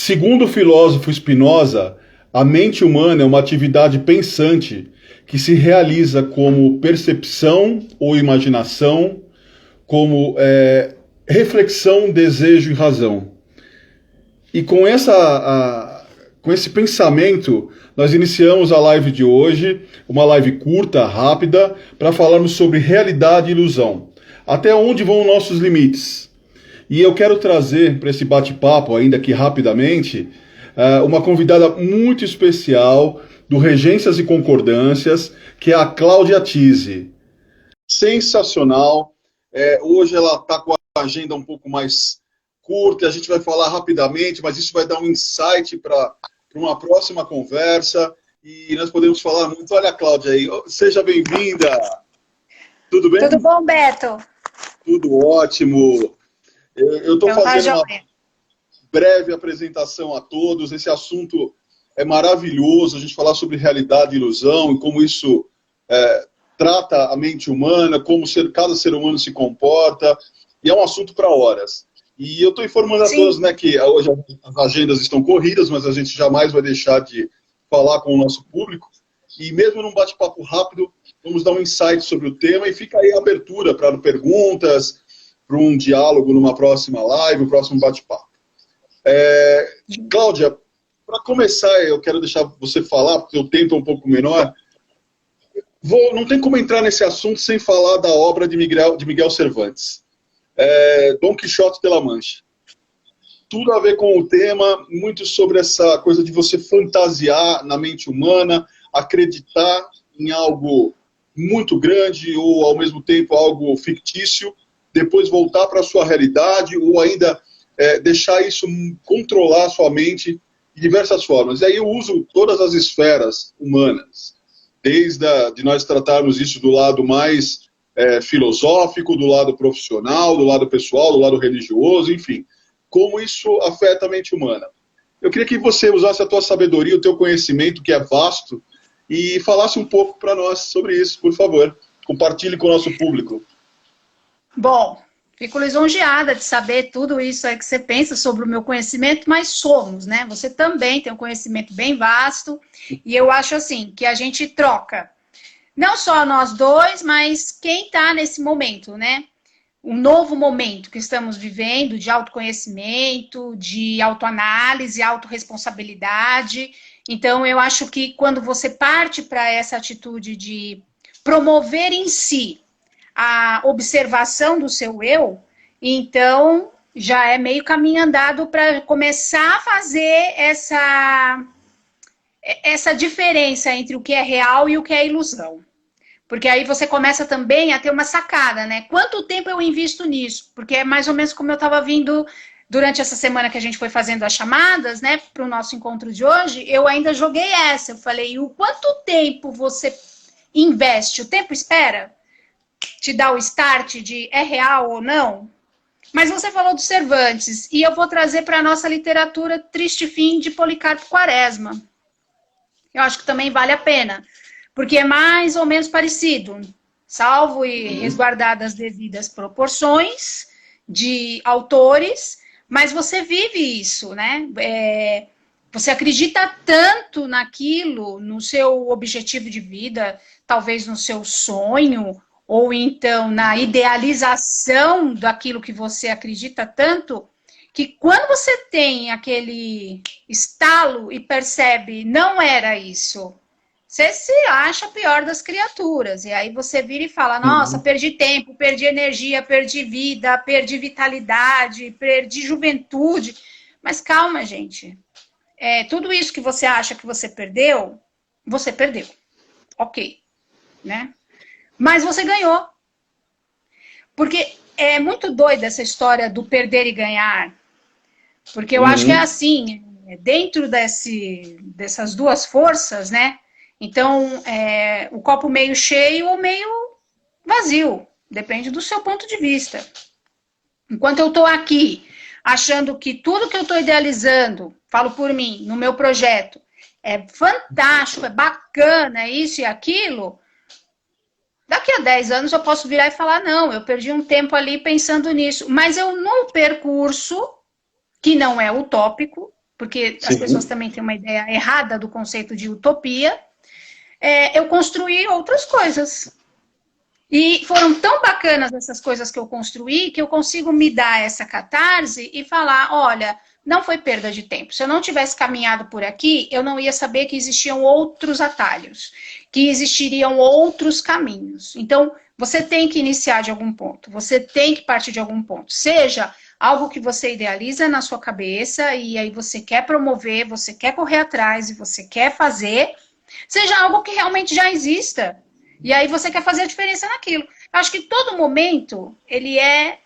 Segundo o filósofo Spinoza, a mente humana é uma atividade pensante que se realiza como percepção ou imaginação, como reflexão, desejo e razão. E com esse pensamento, nós iniciamos a live de hoje, uma live curta, rápida, para falarmos sobre realidade e ilusão. Até onde vão nossos limites? E eu quero trazer para esse bate-papo, ainda aqui rapidamente, uma convidada muito especial do Regências e Concordâncias, que é a Cláudia Tise. Sensacional. Hoje ela está com a agenda um pouco mais curta, a gente vai falar rapidamente, mas isso vai dar um insight para uma próxima conversa e nós podemos falar muito. Olha a Cláudia aí, seja bem-vinda. Tudo bem? Tudo bom, Beto? Tudo ótimo. Eu estou fazendo uma breve apresentação a todos. Esse assunto é maravilhoso, a gente falar sobre realidade e ilusão e como isso trata a mente humana, como cada ser humano se comporta, e é um assunto para horas. E eu estou informando a todos, né, que hoje as agendas estão corridas, mas a gente jamais vai deixar de falar com o nosso público. E mesmo num bate-papo rápido, vamos dar um insight sobre o tema e fica aí a abertura para perguntas, para um diálogo numa próxima live, um próximo bate-papo. Cláudia, para começar, eu quero deixar você falar, porque o tempo é um pouco menor. Não tem como entrar nesse assunto sem falar da obra de Miguel Cervantes. Dom Quixote de la Mancha. Tudo a ver com o tema, muito sobre essa coisa de você fantasiar na mente humana, acreditar em algo muito grande ou, ao mesmo tempo, algo fictício, depois voltar para a sua realidade ou ainda deixar isso controlar a sua mente de diversas formas. E aí eu uso todas as esferas humanas, desde de nós tratarmos isso do lado mais filosófico, do lado profissional, do lado pessoal, do lado religioso, enfim, como isso afeta a mente humana. Eu queria que você usasse a tua sabedoria, o teu conhecimento, que é vasto, e falasse um pouco para nós sobre isso, por favor. Compartilhe com o nosso público. Bom, fico lisonjeada de saber tudo isso aí que você pensa sobre o meu conhecimento, mas somos, né? Você também tem um conhecimento bem vasto, e eu acho assim, que a gente troca. Não só nós dois, mas quem está nesse momento, né? Um novo momento que estamos vivendo de autoconhecimento, de autoanálise, autorresponsabilidade. Então, eu acho que quando você parte para essa atitude de promover em si a observação do seu eu, então já é meio caminho andado para começar a fazer essa diferença entre o que é real e o que é ilusão. Porque aí você começa também a ter uma sacada, né? Quanto tempo eu invisto nisso? Porque é mais ou menos como eu estava vindo durante essa semana que a gente foi fazendo as chamadas, né? Para o nosso encontro de hoje, eu ainda joguei essa. Eu falei, o quanto tempo você investe? O tempo espera? Te dá o start de é real ou não? Mas você falou do Cervantes, e eu vou trazer para a nossa literatura Triste Fim de Policarpo Quaresma. Eu acho que também vale a pena, porque é mais ou menos parecido, salvo e resguardadas as devidas proporções de autores, mas você vive isso, né? Você acredita tanto naquilo, no seu objetivo de vida, talvez no seu sonho, ou então na idealização daquilo que você acredita tanto, que quando você tem aquele estalo e percebe, não era isso, você se acha a pior das criaturas. E aí você vira e fala, nossa, perdi tempo, perdi energia, perdi vida, perdi vitalidade, perdi juventude. Mas calma, gente. Tudo isso que você acha que você perdeu. Ok, né? Mas você ganhou. Porque é muito doida essa história do perder e ganhar. Porque eu acho que é assim, dentro dessas duas forças, né? Então, o copo meio cheio ou meio vazio. Depende do seu ponto de vista. Enquanto eu estou aqui, achando que tudo que eu estou idealizando, falo por mim, no meu projeto, é fantástico, é bacana, é isso e aquilo, daqui a 10 anos eu posso virar e falar, não, eu perdi um tempo ali pensando nisso. Mas eu, no percurso, que não é utópico, porque as Sim. pessoas também têm uma ideia errada do conceito de utopia, eu construí outras coisas. E foram tão bacanas essas coisas que eu construí, que eu consigo me dar essa catarse e falar, olha, não foi perda de tempo. Se eu não tivesse caminhado por aqui, eu não ia saber que existiam outros atalhos, que existiriam outros caminhos. Então, você tem que iniciar de algum ponto, você tem que partir de algum ponto. Seja algo que você idealiza na sua cabeça e aí você quer promover, você quer correr atrás e você quer fazer, seja algo que realmente já exista. E aí você quer fazer a diferença naquilo. Eu acho que todo momento, ele é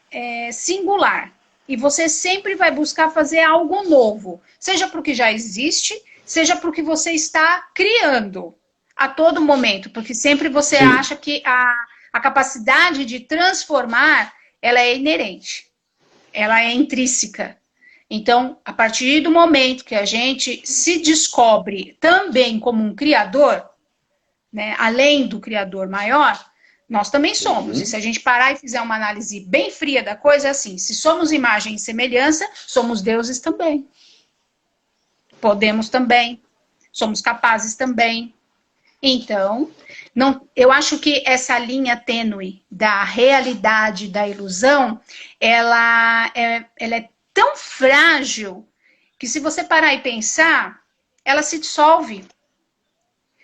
singular. E você sempre vai buscar fazer algo novo. Seja para o que já existe, seja para o que você está criando a todo momento. Porque sempre você acha que a capacidade de transformar, ela é inerente. Ela é intrínseca. Então, a partir do momento que a gente se descobre também como um criador, né, além do criador maior, nós também somos. E se a gente parar e fizer uma análise bem fria da coisa, é assim, se somos imagem e semelhança, somos deuses também. Podemos também. Somos capazes também. Então, eu acho que essa linha tênue da realidade, da ilusão, ela é tão frágil que se você parar e pensar, ela se dissolve.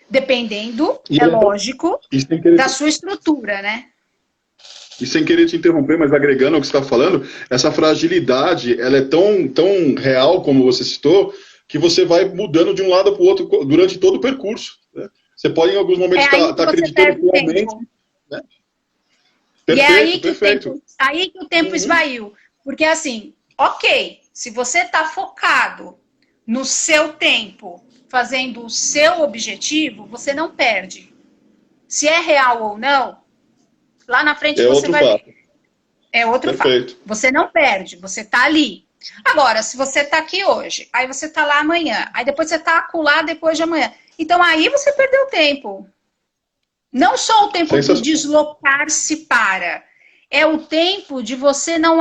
Dependendo, lógico, da sua estrutura, né? E sem querer te interromper, mas agregando ao que você está falando, essa fragilidade, ela é tão real, como você citou, que você vai mudando de um lado para o outro durante todo o percurso. Né? Você pode, em alguns momentos, estar acreditando realmente. Né? Perfeito. Aí que o tempo esvaiu. Porque, assim, ok, se você está focado no seu tempo, fazendo o seu objetivo, você não perde. Se é real ou não, lá na frente você vai ver. É outro fato. Você não perde, você está ali. Agora, se você está aqui hoje, aí você está lá amanhã, aí depois você está acolá depois de amanhã. Então aí você perdeu tempo. Não só o tempo de deslocar-se para, é o tempo de você não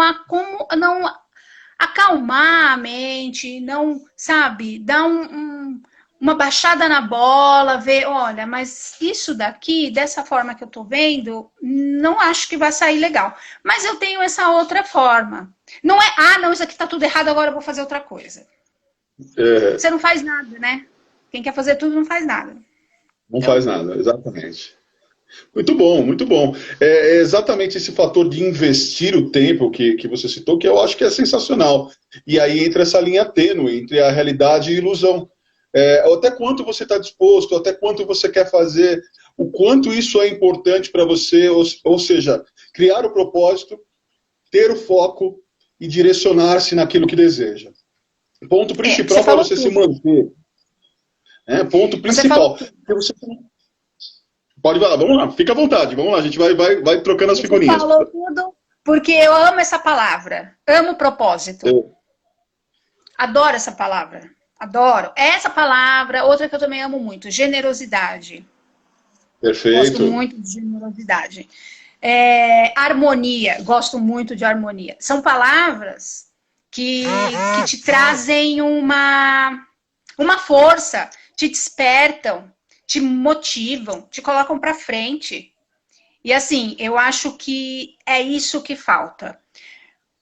acalmar a mente, não, sabe, dar uma baixada na bola, ver, olha, mas isso daqui, dessa forma que eu tô vendo, não acho que vai sair legal. Mas eu tenho essa outra forma. Não é, não, isso aqui tá tudo errado, agora eu vou fazer outra coisa. Você não faz nada, né? Quem quer fazer tudo não faz nada. Não faz nada, exatamente. Muito bom, muito bom. É exatamente esse fator de investir o tempo que você citou, que eu acho que é sensacional. E aí entra essa linha tênue entre a realidade e a ilusão. Até quanto você está disposto, até quanto você quer fazer, o quanto isso é importante para você, ou seja, criar o propósito, ter o foco e direcionar-se naquilo que deseja. Ponto principal para você se manter. Ponto principal. Pode falar, vamos lá, fica à vontade, vamos lá, a gente vai trocando as figurinhas. Você falou tudo porque eu amo essa palavra, amo propósito. Adoro essa palavra. Adoro. Essa palavra, outra que eu também amo muito, generosidade. Perfeito. Gosto muito de generosidade. Harmonia, gosto muito de harmonia. São palavras que te trazem uma força, te despertam, te motivam, te colocam para frente. E assim, eu acho que é isso que falta.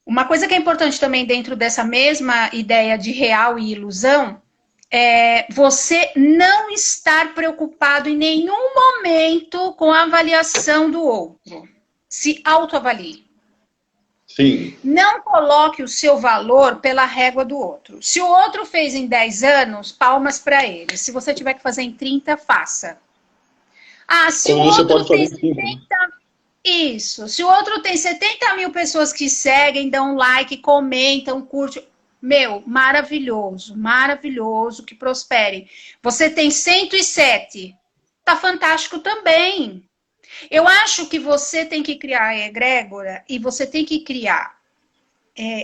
Uma coisa que é importante também dentro dessa mesma ideia de real e ilusão é você não estar preocupado em nenhum momento com a avaliação do outro. Se autoavalie. Sim. Não coloque o seu valor pela régua do outro. Se o outro fez em 10 anos, palmas para ele. Se você tiver que fazer em 30, faça. Se o outro tem 70... Isso. Se o outro tem 70 mil pessoas que seguem, dão like, comentam, curtem. Maravilhoso. Maravilhoso, que prospere. Você tem 107. Tá fantástico também. Eu acho que você tem que criar a egrégora e você tem que criar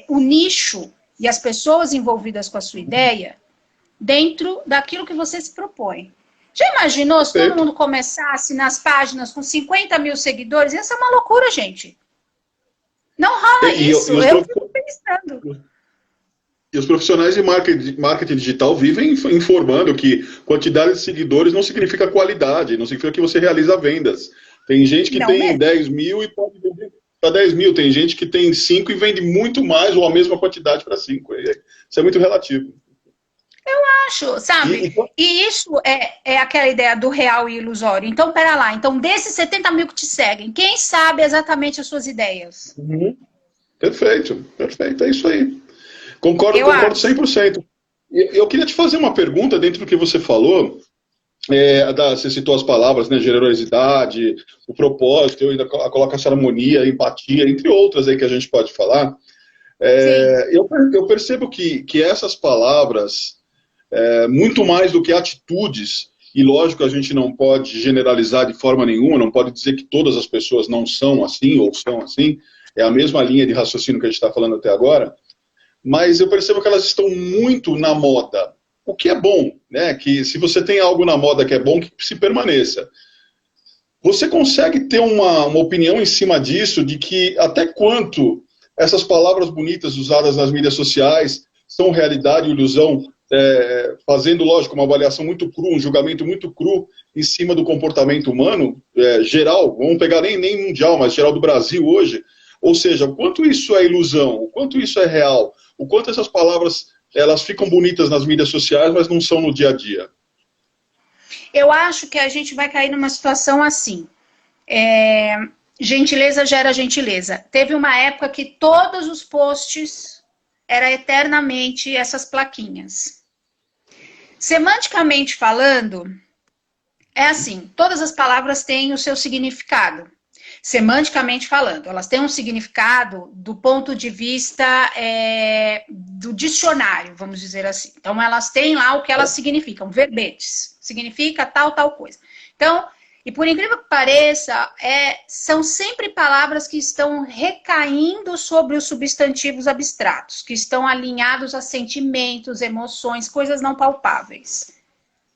o nicho e as pessoas envolvidas com a sua ideia dentro daquilo que você se propõe. Já imaginou se todo mundo começasse nas páginas com 50 mil seguidores? Ia ser uma loucura, gente. Não rola isso. Eu fico pensando. E os profissionais de marketing digital vivem informando que quantidade de seguidores não significa qualidade, não significa que você realiza vendas. Tem gente que Não tem mesmo. 10 mil e pode vender para 10 mil. Tem gente que tem 5 e vende muito mais ou a mesma quantidade para 5. Isso é muito relativo. Acho, sabe? E, E isso é aquela ideia do real e ilusório. Então, pera lá. Então, desses 70 mil que te seguem, quem sabe exatamente as suas ideias? uhum, perfeito, perfeito, é isso aí. Concordo, Eu concordo acho. 100%. Eu queria te fazer uma pergunta dentro do que você falou. Você citou as palavras, né, generosidade, o propósito, eu ainda coloco essa harmonia, empatia, entre outras aí que a gente pode falar. Sim. Eu percebo que essas palavras, muito mais do que atitudes, e lógico a gente não pode generalizar de forma nenhuma, não pode dizer que todas as pessoas não são assim ou são assim, é a mesma linha de raciocínio que a gente está falando até agora, mas eu percebo que elas estão muito na moda, o que é bom, né? Que se você tem algo na moda que é bom, que se permaneça. Você consegue ter uma opinião em cima disso, de que até quanto essas palavras bonitas usadas nas mídias sociais são realidade ou ilusão, fazendo, lógico, uma avaliação muito crua, um julgamento muito cru em cima do comportamento humano, geral, vamos pegar nem mundial, mas geral do Brasil hoje, ou seja, o quanto isso é ilusão, o quanto isso é real, o quanto essas palavras elas ficam bonitas nas mídias sociais, mas não são no dia a dia. Eu acho que a gente vai cair numa situação assim. Gentileza gera gentileza. Teve uma época que todos os posts era eternamente essas plaquinhas. Semanticamente falando, é assim, todas as palavras têm o seu significado. Semanticamente falando, elas têm um significado do ponto de vista do dicionário, vamos dizer assim. Então, elas têm lá o que elas significam, verbetes. Significa tal, tal coisa. Então, e por incrível que pareça, são sempre palavras que estão recaindo sobre os substantivos abstratos, que estão alinhados a sentimentos, emoções, coisas não palpáveis,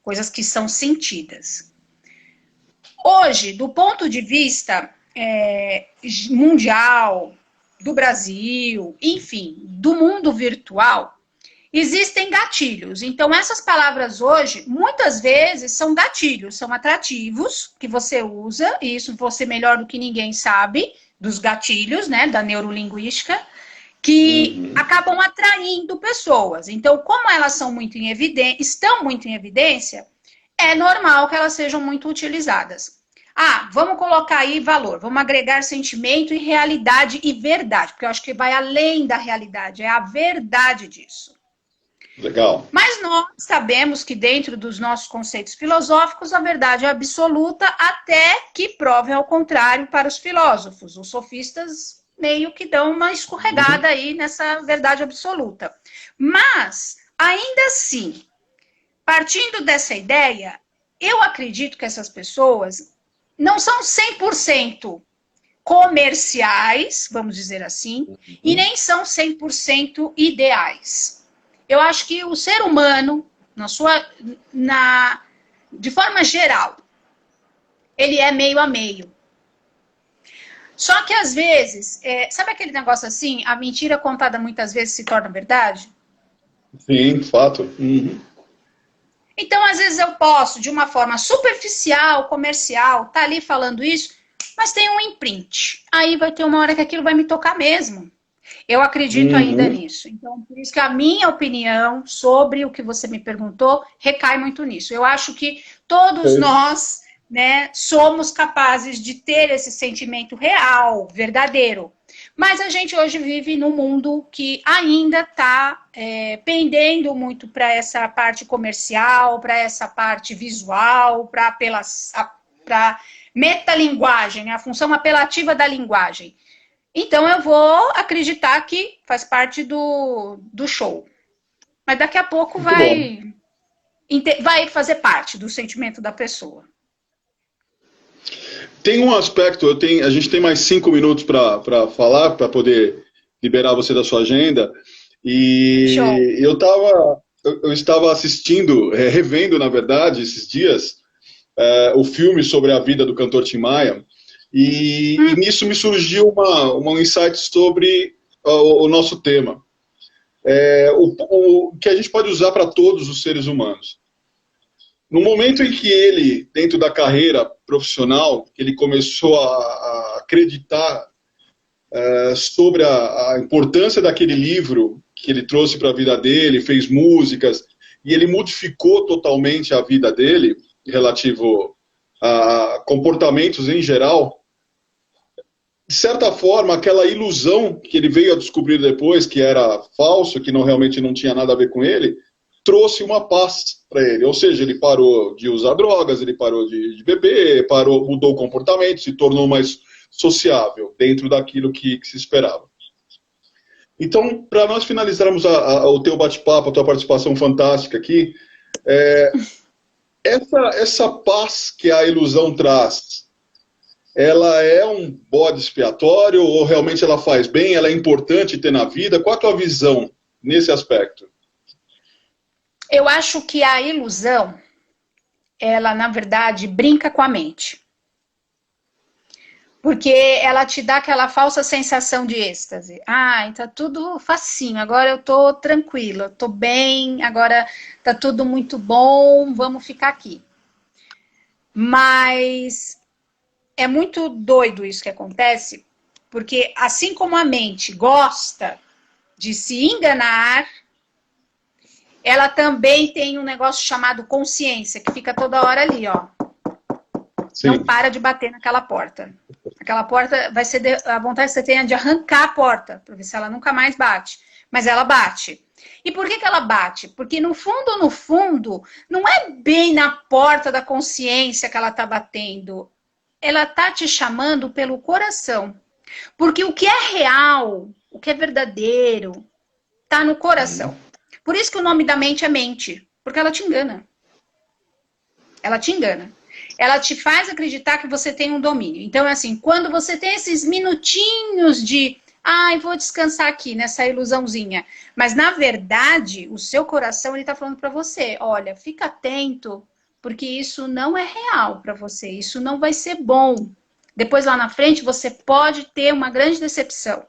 coisas que são sentidas. Hoje, do ponto de vista mundial, do Brasil, enfim, do mundo virtual, existem gatilhos. Então, essas palavras hoje, muitas vezes, são gatilhos, são atrativos que você usa, e isso você melhor do que ninguém sabe, dos gatilhos, né, da neurolinguística, que acabam atraindo pessoas. Então, como elas são muito em evidência, estão muito em evidência, é normal que elas sejam muito utilizadas. Vamos colocar aí valor, vamos agregar sentimento e realidade e verdade, porque eu acho que vai além da realidade, é a verdade disso. Legal. Mas nós sabemos que dentro dos nossos conceitos filosóficos, a verdade é absoluta até que prove ao contrário para os filósofos. Os sofistas meio que dão uma escorregada aí nessa verdade absoluta. Mas, ainda assim, partindo dessa ideia, eu acredito que essas pessoas não são 100% comerciais, vamos dizer assim, e nem são 100% ideais. Eu acho que o ser humano, de forma geral, ele é meio a meio. Só que às vezes, sabe aquele negócio assim, a mentira contada muitas vezes se torna verdade? Sim, fato. Então, às vezes eu posso, de uma forma superficial, comercial, tá ali falando isso, mas tem um imprint. Aí vai ter uma hora que aquilo vai me tocar mesmo. Eu acredito ainda nisso. Então, por isso que a minha opinião sobre o que você me perguntou recai muito nisso. Eu acho que todos nós, né, somos capazes de ter esse sentimento real, verdadeiro. Mas a gente hoje vive num mundo que ainda está pendendo muito para essa parte comercial, para essa parte visual, para metalinguagem, né, a função apelativa da linguagem. Então, eu vou acreditar que faz parte do show. Mas daqui a pouco vai fazer parte do sentimento da pessoa. Tem um aspecto, a gente tem mais 5 minutos para falar, para poder liberar você da sua agenda. E eu estava assistindo, revendo, na verdade, esses dias, o filme sobre a vida do cantor Tim Maia. E nisso me surgiu um insight sobre o nosso tema. o que a gente pode usar para todos os seres humanos. No momento em que ele, dentro da carreira profissional, ele começou a acreditar sobre a importância daquele livro que ele trouxe para a vida dele, fez músicas, e ele modificou totalmente a vida dele, relativo a comportamentos em geral, de certa forma, aquela ilusão que ele veio a descobrir depois, que era falso, que realmente não tinha nada a ver com ele, trouxe uma paz para ele. Ou seja, ele parou de usar drogas, ele parou de beber, mudou o comportamento, se tornou mais sociável dentro daquilo que se esperava. Então, para nós finalizarmos o teu bate-papo, a tua participação fantástica aqui, essa paz que a ilusão traz, ela é um bode expiatório ou realmente ela faz bem, ela é importante ter na vida? Qual a tua visão nesse aspecto? Eu acho que a ilusão, ela, na verdade, brinca com a mente. Porque ela te dá aquela falsa sensação de êxtase. Ah, tá tudo facinho, agora eu tô tranquila, tô bem, agora tá tudo muito bom, vamos ficar aqui. Mas é muito doido isso que acontece, porque assim como a mente gosta de se enganar, ela também tem um negócio chamado consciência, que fica toda hora ali, ó. Sim. Não para de bater naquela porta. Aquela porta vai ser a vontade que você tem é de arrancar a porta, para ver se ela nunca mais bate. Mas ela bate. E por que ela bate? Porque no fundo, não é bem na porta da consciência que ela está batendo. Ela está te chamando pelo coração. Porque o que é real, o que é verdadeiro, está no coração. Por isso que o nome da mente é mente. Porque ela te engana. Ela te engana. Ela te faz acreditar que você tem um domínio. Então, é assim, quando você tem esses minutinhos de vou descansar aqui nessa ilusãozinha. Mas, na verdade, o seu coração está falando para você, olha, fica atento, porque isso não é real para você. Isso não vai ser bom. Depois, lá na frente, você pode ter uma grande decepção.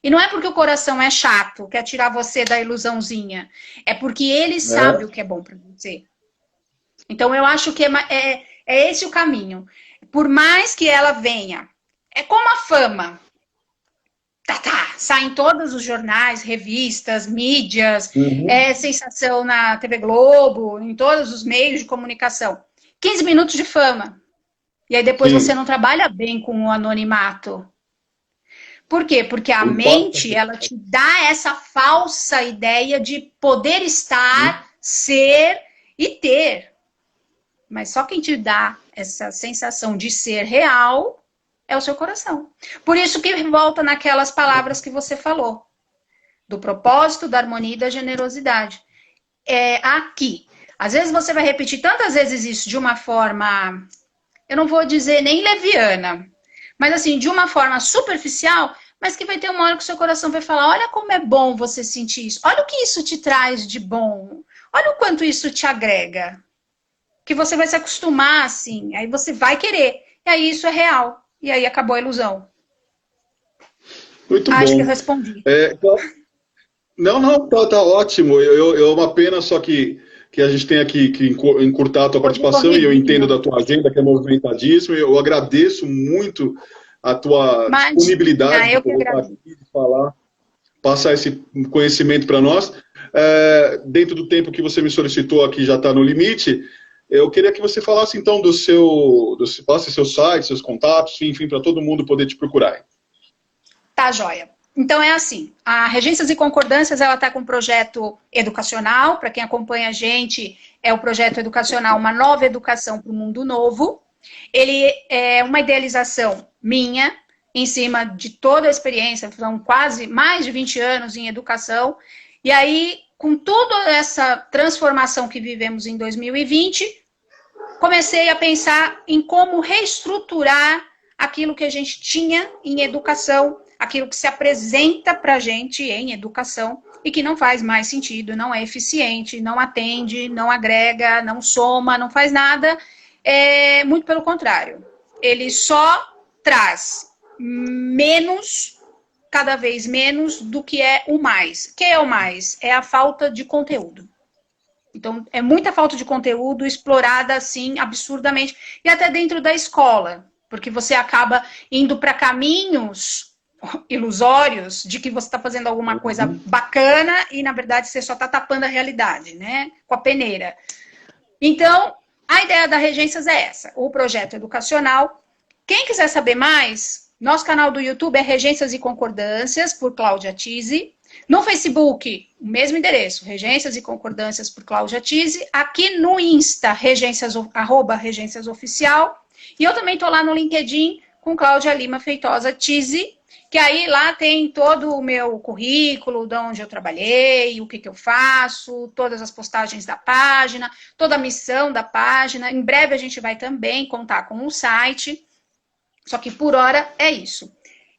E não é porque o coração é chato, quer tirar você da ilusãozinha. É porque ele sabe o que é bom para você. Então, eu acho que é esse o caminho. Por mais que ela venha, é como a fama. Sai em todos os jornais, revistas, mídias, é sensação na TV Globo, em todos os meios de comunicação. 15 minutos de fama. E aí depois você não trabalha bem com o anonimato. Por quê? Porque a mente, ela te dá essa falsa ideia de poder estar, ser e ter. Mas só quem te dá essa sensação de ser real é o seu coração. Por isso que volta naquelas palavras que você falou. Do propósito, da harmonia e da generosidade. É aqui. Às vezes você vai repetir tantas vezes isso de uma forma, eu não vou dizer nem leviana, mas assim, de uma forma superficial, mas que vai ter uma hora que o seu coração vai falar, olha como é bom você sentir isso. Olha o que isso te traz de bom. Olha o quanto isso te agrega. Que você vai se acostumar, assim, aí você vai querer. E aí isso é real. E aí acabou a ilusão. Muito bom. Acho que eu respondi. Não, tá ótimo. É uma pena só que a gente tenha que encurtar a tua participação e eu entendo da tua agenda, que é movimentadíssima. Eu agradeço muito a tua disponibilidade de falar, passar esse conhecimento para nós. Dentro do tempo que você me solicitou aqui já está no limite. Eu queria que você falasse, então, passe seu site, seus contatos, enfim, para todo mundo poder te procurar. Tá, joia. Então, é assim, a Regências e Concordâncias, ela está com um projeto educacional, para quem acompanha a gente, é o projeto educacional Uma Nova Educação para o Mundo Novo. Ele é uma idealização minha, em cima de toda a experiência, são quase mais de 20 anos em educação, e aí, com toda essa transformação que vivemos em 2020, comecei a pensar em como reestruturar aquilo que a gente tinha em educação, aquilo que se apresenta para a gente em educação e que não faz mais sentido, não é eficiente, não atende, não agrega, não soma, não faz nada. Muito pelo contrário. Ele só traz menos cada vez menos do que é o mais. O que é o mais? É a falta de conteúdo. Então, é muita falta de conteúdo explorada, assim, absurdamente. E até dentro da escola, porque você acaba indo para caminhos ilusórios de que você está fazendo alguma coisa bacana e, na verdade, você só está tapando a realidade, né? Com a peneira. Então, a ideia da Regências é essa, o projeto educacional. Quem quiser saber mais, nosso canal do YouTube é Regências e Concordâncias, por Cláudia Tise. No Facebook, o mesmo endereço, Regências e Concordâncias por Cláudia Tise. Aqui no Insta, @Regências Oficial. E eu também estou lá no LinkedIn com Cláudia Lima Feitosa Tise, que aí lá tem todo o meu currículo, de onde eu trabalhei, o que eu faço, todas as postagens da página, toda a missão da página. Em breve a gente vai também contar com um site, só que por hora é isso.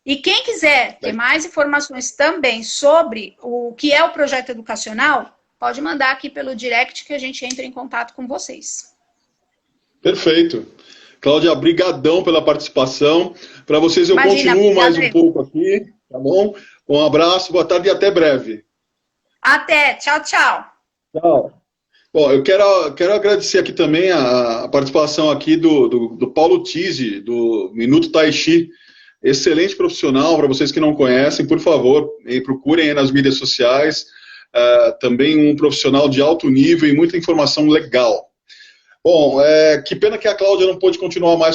E quem quiser ter mais informações também sobre o que é o projeto educacional, pode mandar aqui pelo direct que a gente entra em contato com vocês. Perfeito. Cláudia, brigadão pela participação. Para vocês eu continuo mais um pouco aqui, tá bom? Um abraço, boa tarde e até breve. Até, tchau, tchau. Tchau. Bom, eu quero agradecer aqui também a participação aqui do Paulo Tise, do Minuto Tai Chi. Excelente profissional, para vocês que não conhecem, por favor, procurem aí nas mídias sociais. Também um profissional de alto nível e muita informação legal. Bom, que pena que a Cláudia não pôde continuar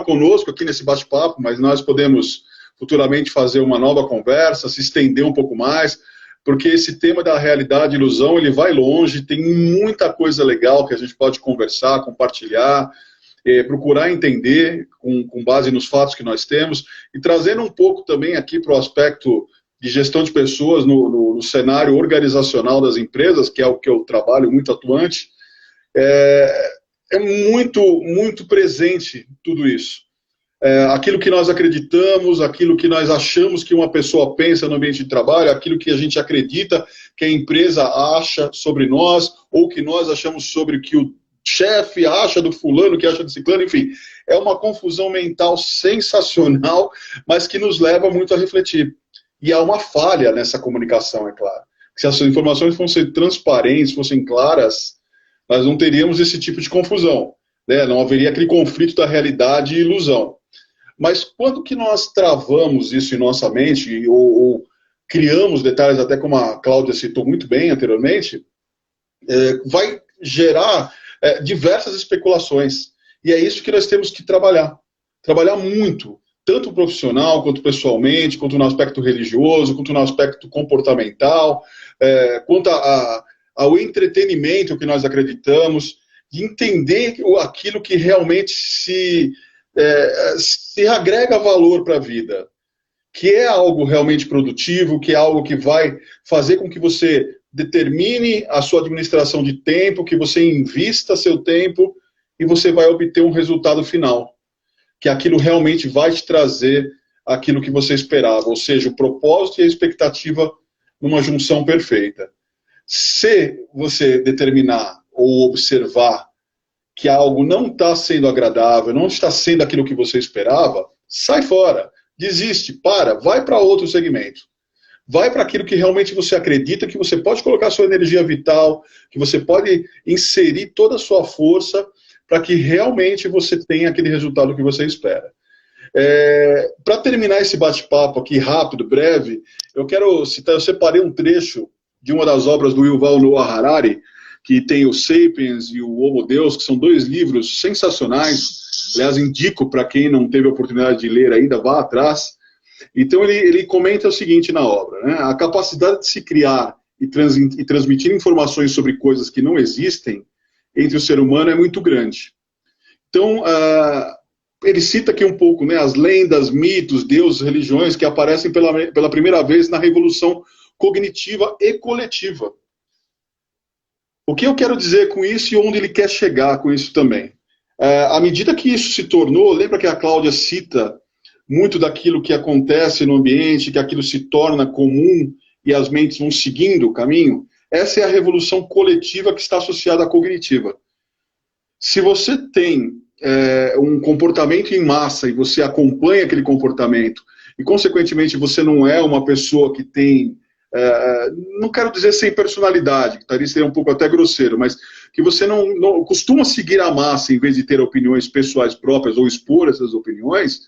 conosco aqui nesse bate-papo, mas nós podemos futuramente fazer uma nova conversa, se estender um pouco mais, porque esse tema da realidade e ilusão, ele vai longe, tem muita coisa legal que a gente pode conversar, compartilhar, procurar entender com base nos fatos que nós temos, e trazendo um pouco também aqui para o aspecto de gestão de pessoas no cenário organizacional das empresas, que é o que eu trabalho muito atuante. É muito presente tudo isso. Aquilo que nós acreditamos, aquilo que nós achamos que uma pessoa pensa no ambiente de trabalho, aquilo que a gente acredita que a empresa acha sobre nós, ou que nós achamos sobre o que o chefe acha do fulano, que acha do ciclano, enfim. É uma confusão mental sensacional, mas que nos leva muito a refletir. E há uma falha nessa comunicação, é claro. Se as informações fossem transparentes, fossem claras, nós não teríamos esse tipo de confusão, né? Não haveria aquele conflito da realidade e ilusão. Mas quando que nós travamos isso em nossa mente, ou criamos detalhes, até como a Cláudia citou muito bem anteriormente, vai gerar diversas especulações. E é isso que nós temos que trabalhar. Trabalhar muito, tanto profissional, quanto pessoalmente, quanto no aspecto religioso, quanto no aspecto comportamental, quanto ao entretenimento que nós acreditamos, de entender aquilo que realmente se agrega valor para a vida, que é algo realmente produtivo, que é algo que vai fazer com que você determine a sua administração de tempo, que você invista seu tempo e você vai obter um resultado final, que aquilo realmente vai te trazer aquilo que você esperava, ou seja, o propósito e a expectativa numa junção perfeita. Se você determinar ou observar que algo não está sendo agradável, não está sendo aquilo que você esperava, sai fora, desiste, vai para outro segmento. Vai para aquilo que realmente você acredita, que você pode colocar sua energia vital, que você pode inserir toda a sua força para que realmente você tenha aquele resultado que você espera. Para terminar esse bate-papo aqui rápido, breve, eu quero citar, eu separei um trecho de uma das obras do Yuval Noah Harari, que tem o Sapiens e o Homo Deus, que são 2 livros sensacionais. Aliás, indico para quem não teve a oportunidade de ler ainda, vá atrás. Então ele comenta o seguinte na obra, né? A capacidade de se criar e transmitir informações sobre coisas que não existem entre o ser humano é muito grande. Então, ele cita aqui um pouco, né, as lendas, mitos, deuses, religiões que aparecem pela primeira vez na revolução cognitiva e coletiva. O que eu quero dizer com isso e onde ele quer chegar com isso também? À medida que isso se tornou, lembra que a Cláudia cita muito daquilo que acontece no ambiente, que aquilo se torna comum e as mentes vão seguindo o caminho? Essa é a revolução coletiva que está associada à cognitiva. Se você tem um comportamento em massa e você acompanha aquele comportamento e, consequentemente, você não é uma pessoa que tem, não quero dizer sem personalidade, que talvez seria um pouco até grosseiro, mas que você não costuma seguir a massa em vez de ter opiniões pessoais próprias ou expor essas opiniões,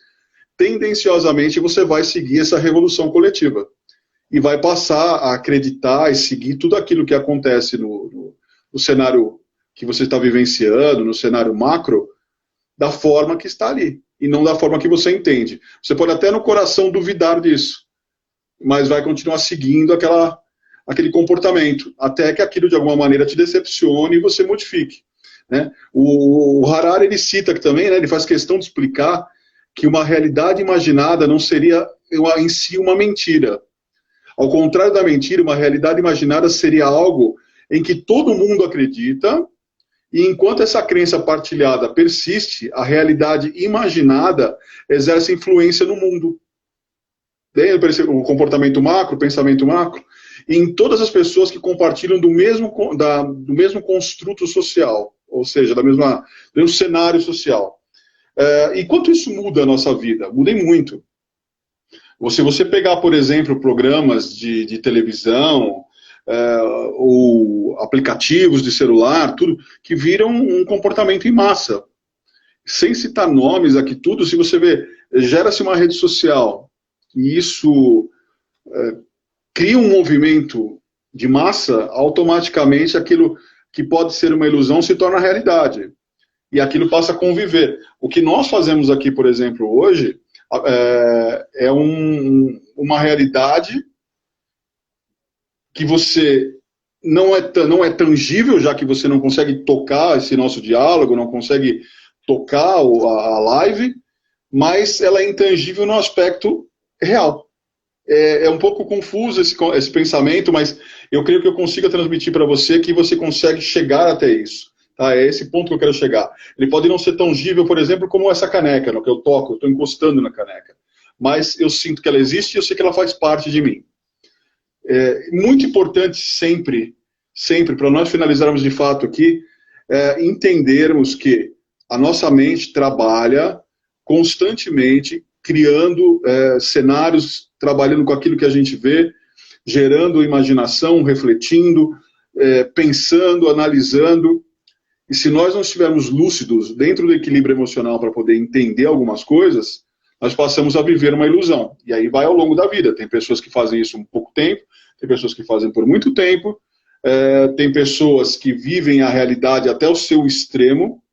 tendenciosamente você vai seguir essa revolução coletiva e vai passar a acreditar e seguir tudo aquilo que acontece no cenário que você está vivenciando, no cenário macro, da forma que está ali, e não da forma que você entende. Você pode até no coração duvidar disso, mas vai continuar seguindo aquele comportamento, até que aquilo de alguma maneira te decepcione e você modifique. Né? O Harari, ele cita aqui também, né, ele faz questão de explicar que uma realidade imaginada não seria em si uma mentira. Ao contrário da mentira, uma realidade imaginada seria algo em que todo mundo acredita, e enquanto essa crença partilhada persiste, a realidade imaginada exerce influência no mundo. O comportamento macro, o pensamento macro, e em todas as pessoas que compartilham do mesmo construto social, ou seja, do mesmo cenário social. E quanto isso muda a nossa vida? Muda em muito. Se você pegar, por exemplo, programas de televisão, ou aplicativos de celular, tudo, que viram um comportamento em massa. Sem citar nomes aqui, tudo, se você vê, gera-se uma rede social, e isso cria um movimento de massa, automaticamente aquilo que pode ser uma ilusão se torna realidade. E aquilo passa a conviver. O que nós fazemos aqui, por exemplo, hoje, é uma realidade que você não é tangível, já que você não consegue tocar esse nosso diálogo, não consegue tocar a live, mas ela é intangível no aspecto real. É um pouco confuso esse pensamento, mas eu creio que eu consiga transmitir para você que você consegue chegar até isso. Tá? É esse ponto que eu quero chegar. Ele pode não ser tangível, por exemplo, como essa caneca, no que eu toco, eu estou encostando na caneca. Mas eu sinto que ela existe e eu sei que ela faz parte de mim. Muito importante sempre, para nós finalizarmos de fato aqui, entendermos que a nossa mente trabalha constantemente, criando cenários, trabalhando com aquilo que a gente vê, gerando imaginação, refletindo, pensando, analisando. E se nós não estivermos lúcidos dentro do equilíbrio emocional para poder entender algumas coisas, nós passamos a viver uma ilusão. E aí vai ao longo da vida. Tem pessoas que fazem isso um pouco tempo, tem pessoas que fazem por muito tempo, tem pessoas que vivem a realidade até o seu extremo,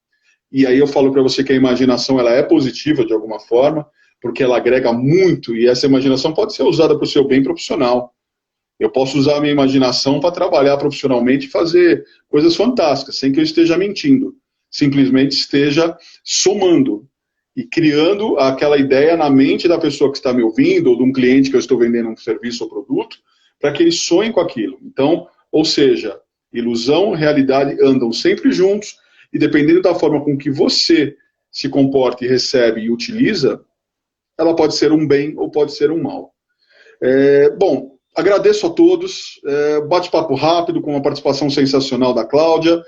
e aí eu falo para você que a imaginação ela é positiva de alguma forma, porque ela agrega muito, e essa imaginação pode ser usada para o seu bem profissional. Eu posso usar a minha imaginação para trabalhar profissionalmente e fazer coisas fantásticas, sem que eu esteja mentindo. Simplesmente esteja somando e criando aquela ideia na mente da pessoa que está me ouvindo, ou de um cliente que eu estou vendendo um serviço ou produto, para que ele sonhe com aquilo. Então, ou seja, ilusão e realidade andam sempre juntos, e dependendo da forma com que você se comporta e recebe e utiliza, ela pode ser um bem ou pode ser um mal. Bom, agradeço a todos, bate-papo rápido, com uma participação sensacional da Cláudia,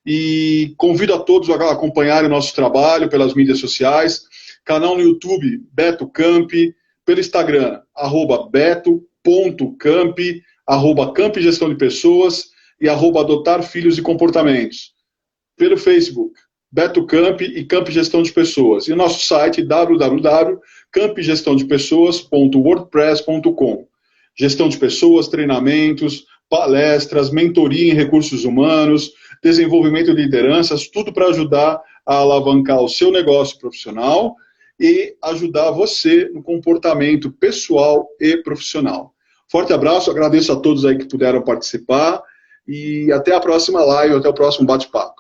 e convido a todos a acompanharem o nosso trabalho pelas mídias sociais, canal no YouTube, Beto Campi, pelo Instagram, @beto.camp, @camp Gestão de Pessoas e @adotar filhos e comportamentos. Pelo Facebook, Beto Camp e Camp Gestão de Pessoas. E o nosso site, www.campgestãodepessoas.wordpress.com. Gestão de pessoas, treinamentos, palestras, mentoria em recursos humanos, desenvolvimento de lideranças, tudo para ajudar a alavancar o seu negócio profissional e ajudar você no comportamento pessoal e profissional. Forte abraço, agradeço a todos aí que puderam participar e até a próxima live, até o próximo bate-papo.